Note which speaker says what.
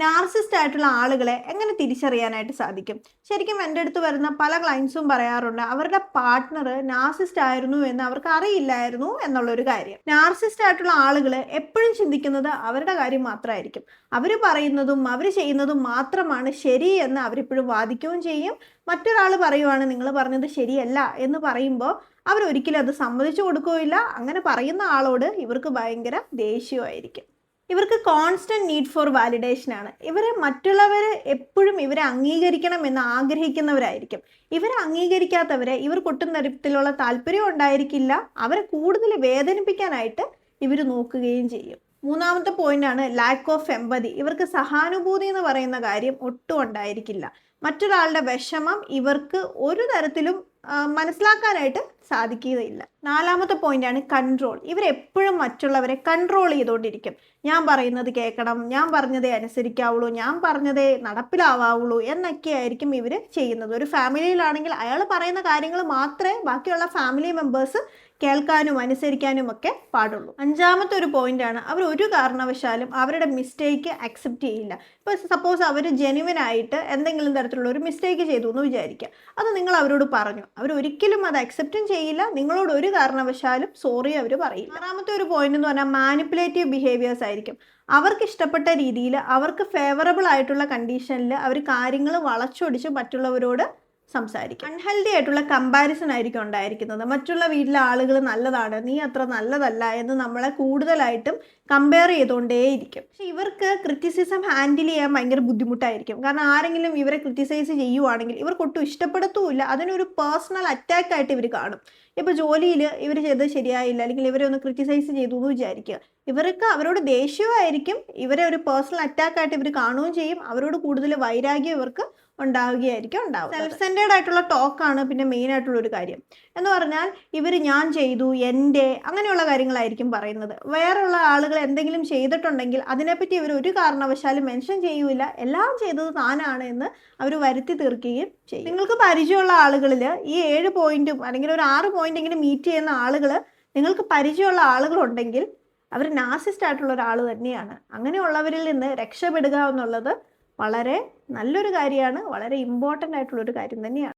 Speaker 1: Narcissist ആയിട്ടുള്ള ആളുകളെ എങ്ങനെ തിരിച്ചറിയാനായിട്ട് സാധിക്കും? ശരിക്കും എൻ്റെ അടുത്ത് വരുന്ന പല ക്ലയൻസും പറയാറുണ്ട് അവരുടെ പാർട്ട്ണർ നാർസിസ്റ്റ് ആയിരുന്നു എന്ന് അവർക്ക് അറിയില്ലായിരുന്നു എന്നുള്ളൊരു കാര്യം. നാർസിസ്റ്റ് ആയിട്ടുള്ള ആളുകൾ എപ്പോഴും ചിന്തിക്കുന്നത് അവരുടെ കാര്യം മാത്രമായിരിക്കും. അവർ പറയുന്നതും അവർ ചെയ്യുന്നതും മാത്രമാണ് ശരി എന്ന് അവരെപ്പോഴും വാദിക്കുകയും ചെയ്യും. മറ്റൊരാൾ പറയുവാണ് നിങ്ങൾ പറഞ്ഞത് ശരിയല്ല എന്ന് പറയുമ്പോൾ അവരൊരിക്കലും അത് സമ്മതിച്ചു കൊടുക്കുകയില്ല. അങ്ങനെ പറയുന്ന ആളോട് ഇവർക്ക് ഭയങ്കര ദേഷ്യമായിരിക്കും. ഇവർക്ക് കോൺസ്റ്റന്റ് നീഡ് ഫോർ വാലിഡേഷൻ ആണ്. ഇവരെ മറ്റുള്ളവർ എപ്പോഴും ഇവരെ അംഗീകരിക്കണം എന്ന് ആഗ്രഹിക്കുന്നവരായിരിക്കും. ഇവരെ അംഗീകരിക്കാത്തവരെ ഇവർക്ക് ഒട്ടും തരത്തിലുള്ള താല്പര്യം ഉണ്ടായിരിക്കില്ല. അവരെ കൂടുതൽ വേദനിപ്പിക്കാനായിട്ട് ഇവർ നോക്കുകയും ചെയ്യും. മൂന്നാമത്തെ പോയിന്റ് ആണ് ലാക്ക് ഓഫ് എമ്പതി. ഇവർക്ക് സഹാനുഭൂതി എന്ന് പറയുന്ന കാര്യം ഒട്ടും ഉണ്ടായിരിക്കില്ല. മറ്റൊരാളുടെ വിഷമം ഇവർക്ക് ഒരു തരത്തിലും മനസ്സിലാക്കാനായിട്ട് സാധിക്കുകയില്ല. നാലാമത്തെ പോയിന്റ് ആണ് കൺട്രോൾ. ഇവരെപ്പോഴും മറ്റുള്ളവരെ കൺട്രോൾ ചെയ്തുകൊണ്ടിരിക്കും. ഞാൻ പറയുന്നത് കേൾക്കണം, ഞാൻ പറഞ്ഞതേ അനുസരിക്കാവുള്ളൂ, ഞാൻ പറഞ്ഞതേ നടപ്പിലാവാവുള്ളൂ എന്നൊക്കെയായിരിക്കും ഇവർ ചെയ്യുന്നത്. ഒരു ഫാമിലിയിലാണെങ്കിൽ അയാൾ പറയുന്ന കാര്യങ്ങൾ മാത്രമേ ബാക്കിയുള്ള ഫാമിലി മെമ്പേഴ്സ് കേൾക്കാനും അനുസരിക്കാനും ഒക്കെ പാടുള്ളൂ. അഞ്ചാമത്തെ ഒരു പോയിന്റ് ആണ് അവർ ഒരു കാരണവശാലും അവരുടെ മിസ്റ്റേക്ക് അക്സെപ്റ്റ് ചെയ്യില്ല. ഇപ്പോൾ സപ്പോസ് അവർ ജെന്യുവൻ ആയിട്ട് എന്തെങ്കിലും തരത്തിലുള്ള ഒരു മിസ്റ്റേക്ക് ചെയ്തു എന്ന് വിചാരിക്കുക. അത് നിങ്ങൾ അവരോട് പറഞ്ഞു, അവരൊരിക്കലും അത് അക്സെപ്റ്റും ചെയ്യില്ല. നിങ്ങളോട് ഒരു കാരണവശാലും സോറി അവർ പറയും. ആറാമത്തെ ഒരു പോയിന്റ് എന്ന് പറഞ്ഞാൽ മാനിപ്പുലേറ്റീവ് ബിഹേവിയേഴ്സ് ആയിരിക്കും. അവർക്ക് ഇഷ്ടപ്പെട്ട രീതിയിൽ അവർക്ക് ഫേവറബിൾ ആയിട്ടുള്ള കണ്ടീഷനിൽ അവർ കാര്യങ്ങൾ വളച്ചൊടിച്ച് മറ്റുള്ളവരോട് സംസാരിക്കും. അൺഹെൽത്തി ആയിട്ടുള്ള കമ്പാരിസൺ ആയിരിക്കും ഉണ്ടായിരിക്കുന്നത്. മറ്റുള്ള വീട്ടിലെ ആളുകൾ നല്ലതാണ്, നീ അത്ര നല്ലതല്ല എന്ന് നമ്മളെ കൂടുതലായിട്ടും കമ്പയർ ചെയ്തുകൊണ്ടേയിരിക്കും. പക്ഷെ ഇവർക്ക് ക്രിറ്റിസിസം ഹാൻഡിൽ ചെയ്യാൻ ഭയങ്കര ബുദ്ധിമുട്ടായിരിക്കും. കാരണം ആരെങ്കിലും ഇവരെ ക്രിറ്റിസൈസ് ചെയ്യുവാണെങ്കിൽ ഇവർക്ക് ഒട്ടും ഇഷ്ടപ്പെടത്തുമില്ല. അതിനൊരു പേഴ്സണൽ അറ്റാക്ക് ആയിട്ട് ഇവർ കാണും. ഇപ്പോൾ ജോലിയിൽ ഇവർ ചെയ്തത് ശരിയായില്ല, അല്ലെങ്കിൽ ഇവരെ ഒന്ന് ക്രിറ്റിസൈസ് ചെയ്തു എന്ന് വിചാരിക്കുക. ഇവർക്ക് അവരോട് ദേഷ്യമായിരിക്കും. ഇവരെ ഒരു പേഴ്സണൽ അറ്റാക്കായിട്ട് ഇവർ കാണുകയും ചെയ്യും. അവരോട് കൂടുതൽ വൈരാഗ്യം ഇവർക്ക് ഉണ്ടാവുകയായിരിക്കും ഉണ്ടാവും. സെൽഫ് സെൻറ്റേർഡ് ആയിട്ടുള്ള ടോക്കാണ് പിന്നെ മെയിൻ ആയിട്ടുള്ള ഒരു കാര്യം. എന്ന് പറഞ്ഞാൽ ഇവർ ഞാൻ ചെയ്തു, എൻ്റെ, അങ്ങനെയുള്ള കാര്യങ്ങളായിരിക്കും പറയുന്നത്. വേറെയുള്ള ആളുകൾ എന്തെങ്കിലും ചെയ്തിട്ടുണ്ടെങ്കിൽ അതിനെപ്പറ്റി ഇവർ ഒരു കാരണവശാലും മെൻഷൻ ചെയ്യൂല. എല്ലാം ചെയ്തത് താനാണ് എന്ന് അവർ വരുത്തി തീർക്കുകയും ചെയ്യും. നിങ്ങൾക്ക് പരിചയമുള്ള ആളുകളിൽ ഈ 7 പോയിന്റും അല്ലെങ്കിൽ ഒരു 6 പോയിന്റെങ്കിലും മീറ്റ് ചെയ്യുന്ന ആളുകൾ, നിങ്ങൾക്ക് പരിചയമുള്ള ആളുകളുണ്ടെങ്കിൽ അവർ നാർസിസ്റ്റ് ആയിട്ടുള്ള ഒരാൾ തന്നെയാണ്. അങ്ങനെയുള്ളവരിൽ നിന്ന് രക്ഷപ്പെടുക എന്നുള്ളത് വളരെ നല്ലൊരു കാര്യമാണ്. വളരെ ഇമ്പോർട്ടൻ്റ് ആയിട്ടുള്ളൊരു കാര്യം തന്നെയാണ്.